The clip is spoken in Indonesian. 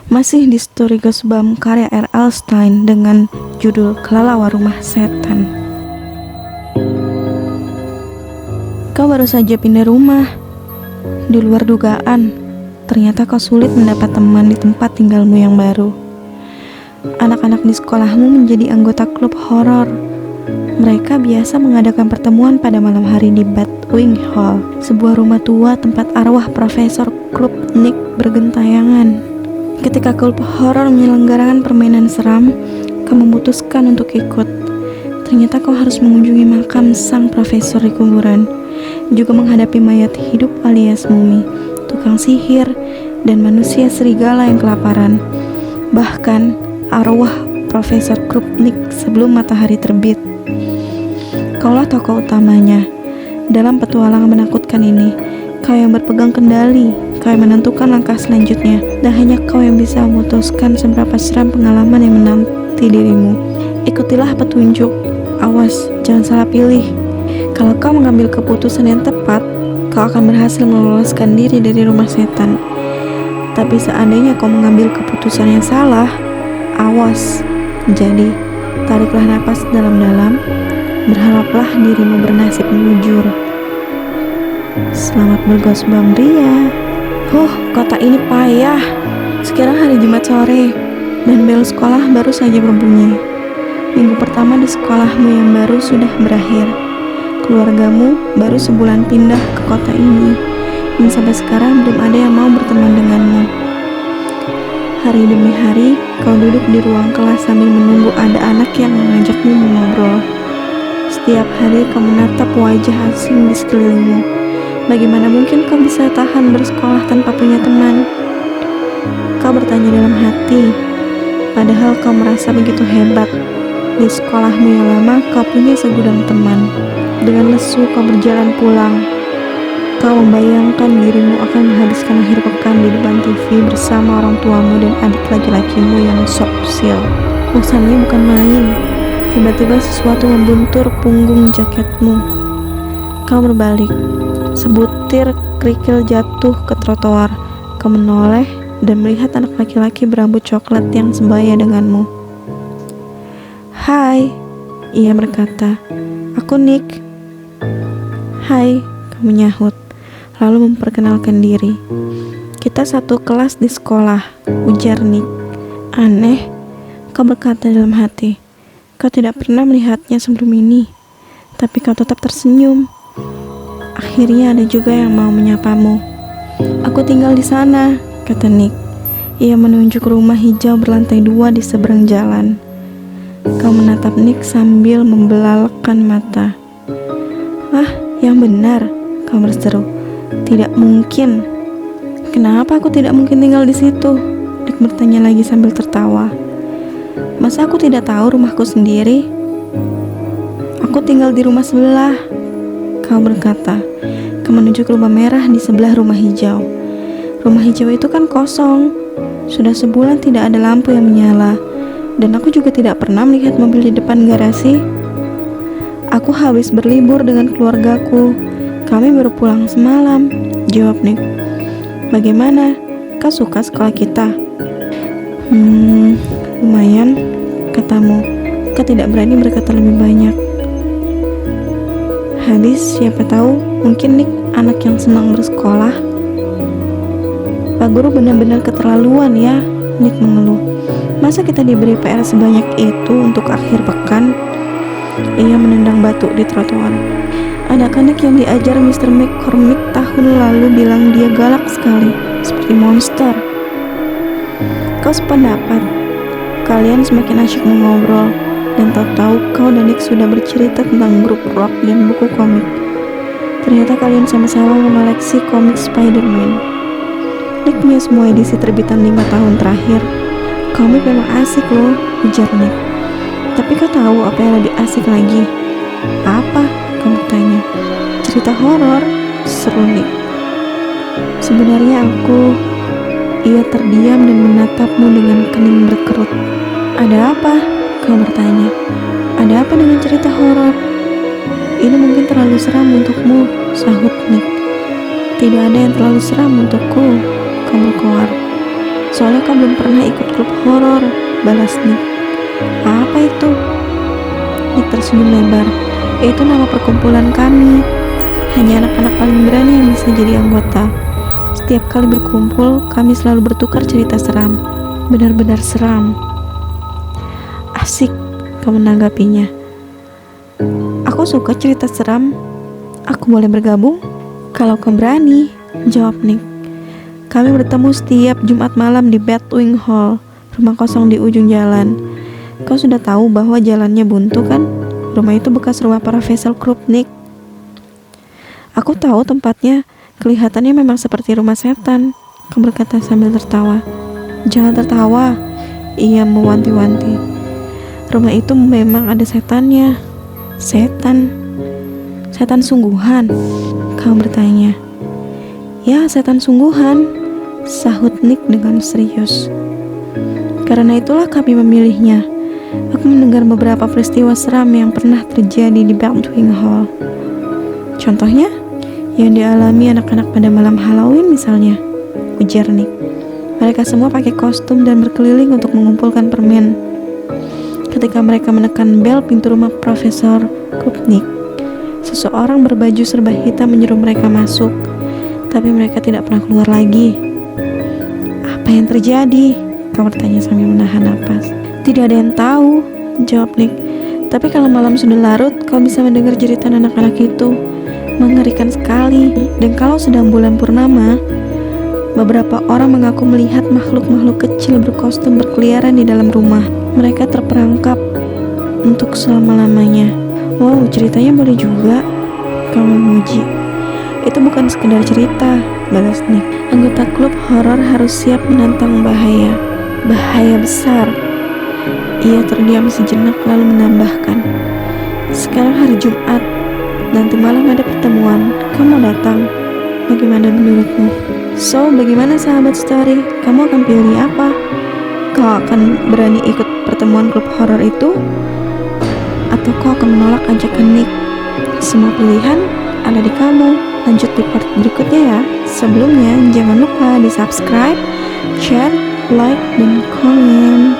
Masih di story Goosebumps karya R.L. Stine dengan judul Kelelawar Rumah Setan. Kau baru saja pindah rumah. Di luar dugaan, ternyata kau sulit mendapat teman di tempat tinggalmu yang baru. Anak-anak di sekolahmu menjadi anggota klub horor. Mereka biasa mengadakan pertemuan pada malam hari di Batwing Hall, sebuah rumah tua tempat arwah Profesor Klubnik bergentayangan. Ketika klub horor menyelenggarakan permainan seram, kau memutuskan untuk ikut. Ternyata kau harus mengunjungi makam sang profesor di kuburan, juga menghadapi mayat hidup alias mumi, tukang sihir, dan manusia serigala yang kelaparan. Bahkan arwah Profesor Klubnik sebelum matahari terbit. Kaulah tokoh utamanya. Dalam petualangan menakutkan ini, kau yang berpegang kendali, kau yang menentukan langkah selanjutnya, dan hanya kau yang bisa memutuskan seberapa seram pengalaman yang menanti dirimu. Ikutilah petunjuk. Awas, jangan salah pilih. Kalau kau mengambil keputusan yang tepat, kau akan berhasil meloloskan diri dari rumah setan. Tapi seandainya kau mengambil keputusan yang salah, awas. Jadi, tariklah napas dalam-dalam, berharaplah dirimu bernasib mujur. Selamat bergosbam Ria. Kota ini payah. Sekarang hari Jumat sore, dan bel sekolah baru saja berbunyi. Minggu pertama di sekolahmu yang baru sudah berakhir. Keluargamu baru sebulan pindah ke kota ini, dan sampai sekarang belum ada yang mau berteman denganmu. Hari demi hari, kau duduk di ruang kelas sambil menunggu ada anak yang mengajakmu mengobrol. Setiap hari kau menatap wajah asing di sekelilingmu. Bagaimana mungkin kau bisa tahan bersekolah tanpa punya teman? Kau bertanya dalam hati, padahal kau merasa begitu hebat. Di sekolahmu yang lama, kau punya segudang teman. Dengan lesu kau berjalan pulang. Kau membayangkan dirimu akan menghabiskan akhir pekan di depan TV bersama orang tuamu dan adik laki-lakimu yang sok sil. Bosannya bukan main. Tiba-tiba sesuatu membuntur punggung jaketmu. Kau berbalik. Sebutir kerikil jatuh ke trotoar. Kau menoleh dan melihat anak laki-laki berambut coklat yang sebaya denganmu. Hai, ia berkata. Aku Nick. Hai, kamu menyahut, lalu memperkenalkan diri. Kita satu kelas di sekolah, ujar Nick. Aneh, kau berkata dalam hati. Kau tidak pernah melihatnya sebelum ini, tapi kau tetap tersenyum. Akhirnya ada juga yang mau menyapamu. Aku tinggal di sana, kata Nick. Ia menunjuk rumah hijau berlantai 2 di seberang jalan. Kau menatap Nick sambil membelalakkan mata. Yang benar, kau berseru. Tidak mungkin. Kenapa aku tidak mungkin tinggal di situ? Nick bertanya lagi sambil tertawa. Masa aku tidak tahu rumahku sendiri? Aku tinggal di rumah sebelah, kau berkata. Kau menunjuk rumah merah di sebelah rumah hijau. Rumah hijau itu kan kosong. Sudah sebulan tidak ada lampu yang menyala. Dan aku juga tidak pernah melihat mobil di depan garasi. Aku habis berlibur dengan keluargaku. Kami baru pulang semalam, jawab Nick. Bagaimana? Kau suka sekolah kita? Lumayan, katamu. Kau tidak berani berkata lebih banyak. Habis siapa tahu mungkin Nick anak yang senang bersekolah. Pak Guru benar-benar keterlaluan ya, Nick mengeluh. Masa kita diberi PR sebanyak itu untuk akhir pekan? Ia menendang batu di trotoar. Anak-anak yang diajar Mr. McCormick tahun lalu bilang dia galak sekali, seperti monster. Kau sependapat. Kalian semakin asyik mengobrol, dan tahu-tahu kau dan Nick sudah bercerita tentang grup rock dan buku komik. Ternyata kalian sama-sama mengoleksi komik Spider-Man. Nick punya semua edisi terbitan 5 tahun terakhir. Komik memang asik loh, ujar Nick. Tapi kau tahu apa yang lebih asik lagi? Apa? Kau bertanya. Cerita horor, seru Nick. Sebenarnya ia terdiam dan menatapmu dengan kening berkerut. Ada apa? Kau bertanya. Ada apa dengan cerita horor? Ini mungkin terlalu seram untukmu, sahut Nick. Tidak ada yang terlalu seram untukku, kau berkoar. Soalnya kau belum pernah ikut klub horor, balas Nick. Apa itu? Nick tersenyum lebar. Itu nama perkumpulan kami. Hanya anak-anak paling berani yang bisa jadi anggota. Setiap kali berkumpul, kami selalu bertukar cerita seram. Benar-benar seram. Asik, kau menanggapinya. Aku suka cerita seram. Aku boleh bergabung? Kalau kau berani, jawab Nick. Kami bertemu setiap Jumat malam di Batwing Hall, rumah kosong di ujung jalan. Kau sudah tahu bahwa jalannya buntu kan? Rumah itu bekas rumah para vessel Krupp, Nick. Aku tahu tempatnya, kelihatannya memang seperti rumah setan, kau berkata sambil tertawa. Jangan tertawa, ia mewanti-wanti. Rumah itu memang ada setannya. Setan? Setan sungguhan? Kau bertanya. Ya, setan sungguhan, sahut Nick dengan serius. Karena itulah kami memilihnya. Aku mendengar beberapa peristiwa seram yang pernah terjadi di Batwing Hall. Contohnya, yang dialami anak-anak pada malam Halloween misalnya, ujar Nick. Mereka semua pakai kostum dan berkeliling untuk mengumpulkan permen. Ketika mereka menekan bel pintu rumah Profesor Krupnik, seseorang berbaju serba hitam menyuruh mereka masuk. Tapi mereka tidak pernah keluar lagi. Apa yang terjadi? Kau bertanya sambil menahan napas. Tidak ada yang tahu, jawab Nick. Tapi kalau malam sudah larut, kau bisa mendengar jeritan anak-anak itu. Mengerikan sekali. Dan kalau sedang bulan purnama, beberapa orang mengaku melihat makhluk-makhluk kecil berkostum berkeliaran di dalam rumah. Mereka terperangkap untuk selama-lamanya. Wow, ceritanya boleh juga, kau memuji. Itu bukan sekedar cerita, balas Nick. Anggota klub horor harus siap menantang bahaya. Bahaya besar. Ia terdiam sejenak lalu menambahkan. Sekarang hari Jumat. Nanti malam ada pertemuan. Kamu datang. Bagaimana menurutmu? So, bagaimana sahabat story? Kamu akan pilih apa? Kau akan berani ikut pertemuan klub horor itu? Atau kau akan menolak ajakan Nick? Semua pilihan ada di kamu. Lanjut di part berikutnya ya. Sebelumnya jangan lupa di subscribe, share, like, dan komen.